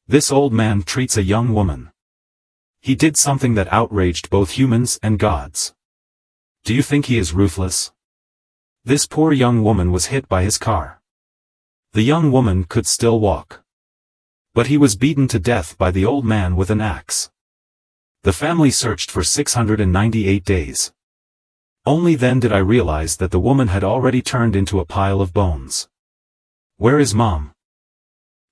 This old man treats a young woman. He did something that outraged both humans and gods. Do you think he is ruthless? This poor young woman was hit by his car. The young woman could still walk. But he was beaten to death by the old man with an axe. The family searched for 698 days. Only then did I realize that the woman had already turned into a pile of bones. Where is Mom?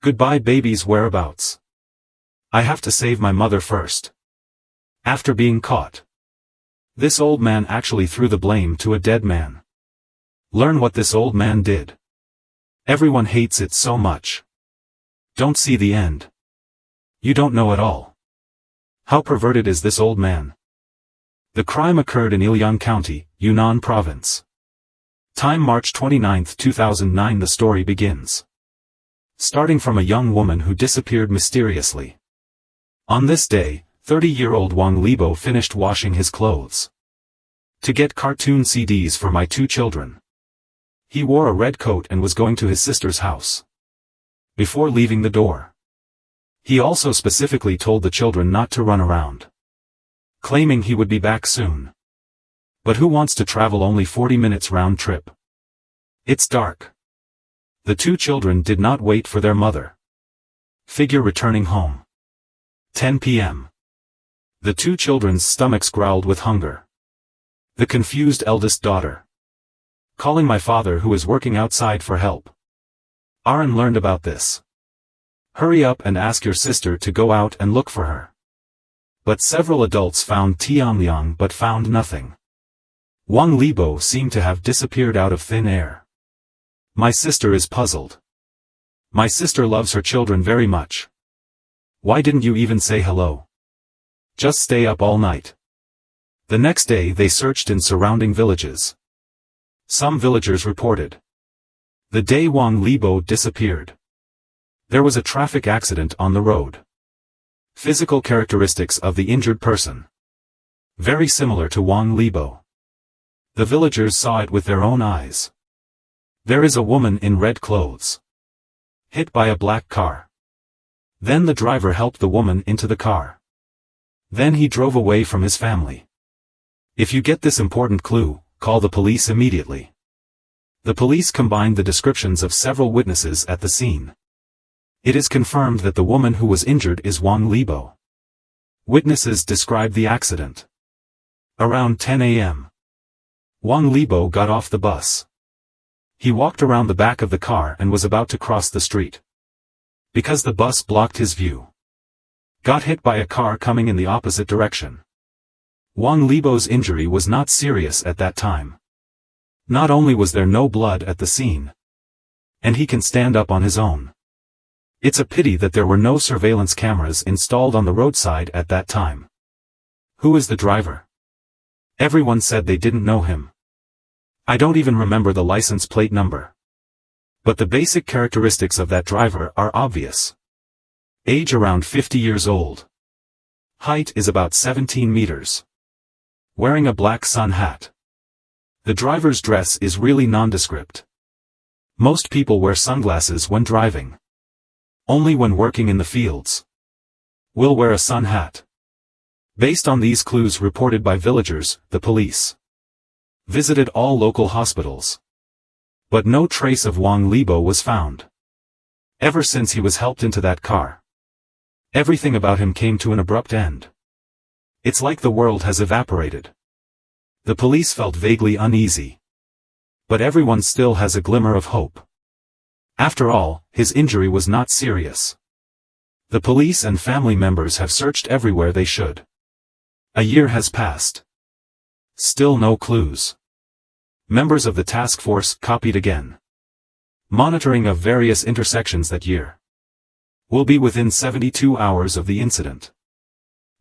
Goodbye baby's whereabouts. I have to save my mother first. After being caught. This old man actually threw the blame to a dead man. Learn what this old man did. Everyone hates it so much. Don't see the end. You don't know at all. How perverted is this old man? The crime occurred in Ilyang County, Yunnan Province. Time March 29, 2009. The story begins. Starting from a young woman who disappeared mysteriously. On this day, 30-year-old Wang Libo finished washing his clothes. To get cartoon CDs for my 2 children. He wore a red coat and was going to his sister's house. Before leaving the door. He also specifically told the children not to run around. Claiming he would be back soon. But who wants to travel only 40 minutes round trip? It's dark. The 2 children did not wait for their mother. Figure returning home. 10 p.m. The 2 children's stomachs growled with hunger. The confused eldest daughter. Calling my father who is working outside for help. Aaron learned about this. Hurry up and ask your sister to go out and look for her. But several adults found Tianliang but found nothing. Wang Libo seemed to have disappeared out of thin air. My sister is puzzled. My sister loves her children very much. Why didn't you even say hello? Just stay up all night. The next day they searched in surrounding villages. Some villagers reported. The day Wang Libo disappeared. There was a traffic accident on the road. Physical characteristics of the injured person. Very similar to Wang Libo. The villagers saw it with their own eyes. There is a woman in red clothes. Hit by a black car. Then the driver helped the woman into the car. Then he drove away from his family. If you get this important clue, call the police immediately. The police combined the descriptions of several witnesses at the scene. It is confirmed that the woman who was injured is Wang Libo. Witnesses described the accident. Around 10 a.m. Wang Libo got off the bus. He walked around the back of the car and was about to cross the street. Because the bus blocked his view. Got hit by a car coming in the opposite direction. Wang Libo's injury was not serious at that time. Not only was there no blood at the scene. And he can stand up on his own. It's a pity that there were no surveillance cameras installed on the roadside at that time. Who is the driver? Everyone said they didn't know him. I don't even remember the license plate number. But the basic characteristics of that driver are obvious. Age around 50 years old. Height is about 17 meters. Wearing a black sun hat. The driver's dress is really nondescript. Most people wear sunglasses when driving. Only when working in the fields. Will wear a sun hat. Based on these clues reported by villagers, the police visited all local hospitals. But no trace of Wang Libo was found. Ever since he was helped into that car. Everything about him came to an abrupt end. It's like the world has evaporated. The police felt vaguely uneasy. But everyone still has a glimmer of hope. After all, his injury was not serious. The police and family members have searched everywhere they should. A year has passed. Still no clues. Members of the task force copied again. Monitoring of various intersections that year. Will be within 72 hours of the incident.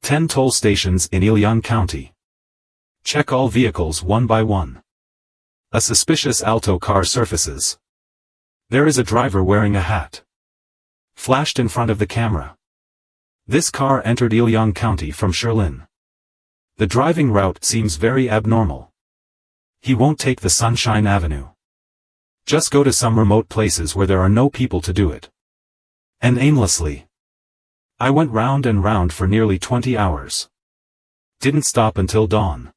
10 toll stations in Ilyang County. Check all vehicles one by one. A suspicious Alto car surfaces. There is a driver wearing a hat. Flashed in front of the camera. This car entered Ilyang County from Shilin. The driving route seems very abnormal. He won't take the Sunshine Avenue. Just go to some remote places where there are no people to do it. And aimlessly. I went round and round for nearly 20 hours. Didn't stop until dawn.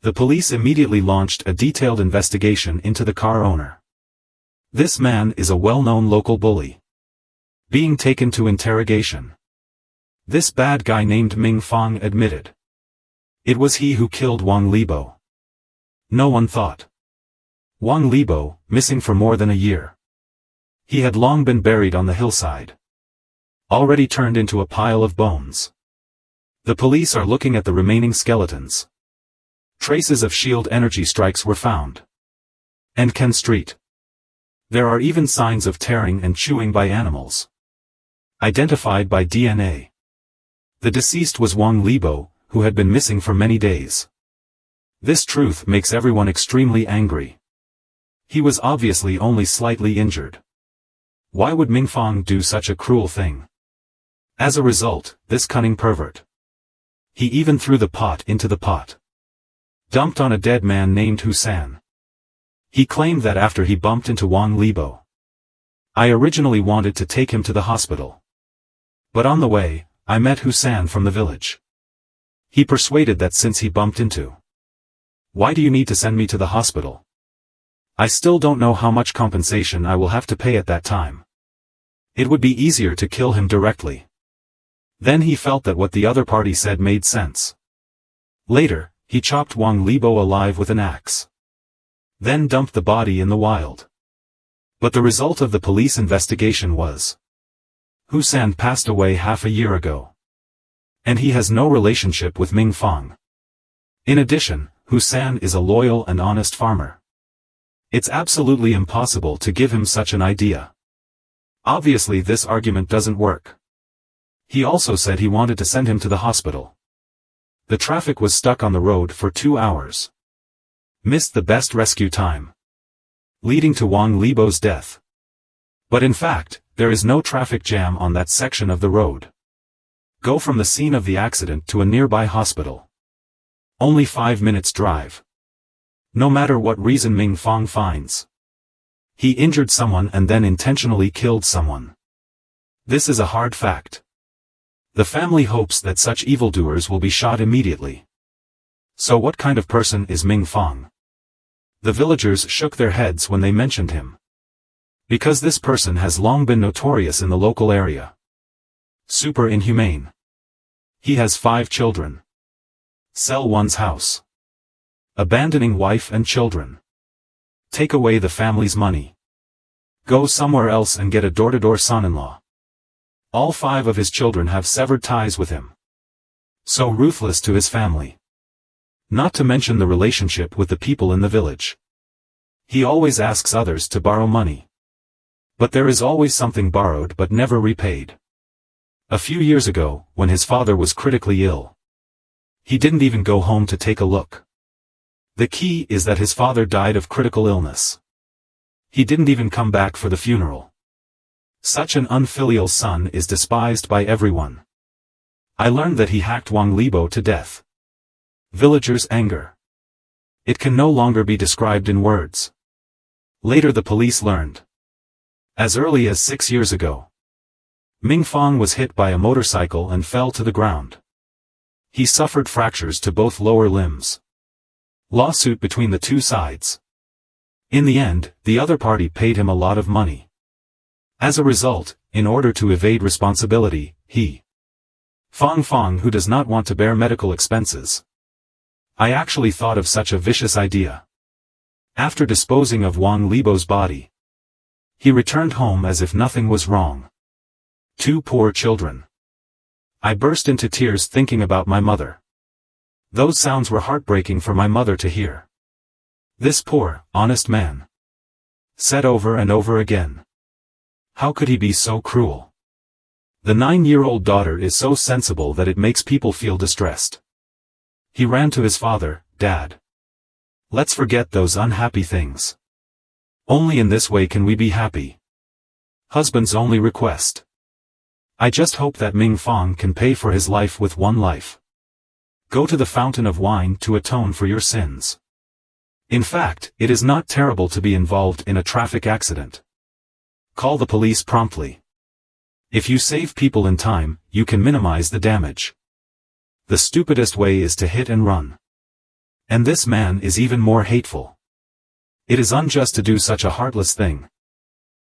The police immediately launched a detailed investigation into the car owner. This man is a well-known local bully. Being taken to interrogation. This bad guy named Ming Fong admitted. It was he who killed Wang Libo. No one thought. Wang Libo, missing for more than a year. He had long been buried on the hillside. Already turned into a pile of bones. The police are looking at the remaining skeletons. Traces of shield energy strikes were found. And Ken Street. There are even signs of tearing and chewing by animals. Identified by DNA. The deceased was Wang Libo, who had been missing for many days. This truth makes everyone extremely angry. He was obviously only slightly injured. Why would Ming Fong do such a cruel thing? As a result, this cunning pervert. He even threw the pot into the pot. Dumped on a dead man named Husan. He claimed that after he bumped into Wang Libo. I originally wanted to take him to the hospital. But on the way, I met Husan from the village. He persuaded that since he bumped into. Why do you need to send me to the hospital? I still don't know how much compensation I will have to pay at that time. It would be easier to kill him directly. Then he felt that what the other party said made sense. Later, he chopped Wang Libo alive with an axe. Then dumped the body in the wild. But the result of the police investigation was Husan passed away half a year ago. And he has no relationship with Ming Fong. In addition, Husan is a loyal and honest farmer. It's absolutely impossible to give him such an idea. Obviously this argument doesn't work. He also said he wanted to send him to the hospital. The traffic was stuck on the road for 2 hours. Missed the best rescue time. Leading to Wang Libo's death. But in fact, there is no traffic jam on that section of the road. Go from the scene of the accident to a nearby hospital. Only 5 minutes drive. No matter what reason Ming Fong finds. He injured someone and then intentionally killed someone. This is a hard fact. The family hopes that such evildoers will be shot immediately. So what kind of person is Ming Fong? The villagers shook their heads when they mentioned him. Because this person has long been notorious in the local area. Super inhumane. He has 5 children. Sell one's house. Abandoning wife and children. Take away the family's money. Go somewhere else and get a door-to-door son-in-law. All 5 of his children have severed ties with him. So ruthless to his family. Not to mention the relationship with the people in the village. He always asks others to borrow money. But there is always something borrowed but never repaid. A few years ago, when his father was critically ill. He didn't even go home to take a look. The key is that his father died of critical illness. He didn't even come back for the funeral. Such an unfilial son is despised by everyone. I learned that he hacked Wang Libo to death. Villagers' anger. It can no longer be described in words. Later the police learned. As early as 6 years ago. Ming Fong was hit by a motorcycle and fell to the ground. He suffered fractures to both lower limbs. Lawsuit between the 2 sides. In the end, the other party paid him a lot of money. As a result, in order to evade responsibility, Fong who does not want to bear medical expenses. I actually thought of such a vicious idea. After disposing of Wang Libo's body, he returned home as if nothing was wrong. 2 poor children. I burst into tears thinking about my mother. Those sounds were heartbreaking for my mother to hear. This poor, honest man. Said over and over again. How could he be so cruel? The 9-year-old daughter is so sensible that it makes people feel distressed. He ran to his father, Dad. Let's forget those unhappy things. Only in this way can we be happy. Husband's only request. I just hope that Ming Fong can pay for his life with 1 life. Go to the fountain of wine to atone for your sins. In fact, it is not terrible to be involved in a traffic accident. Call the police promptly. If you save people in time, you can minimize the damage. The stupidest way is to hit and run. And this man is even more hateful. It is unjust to do such a heartless thing.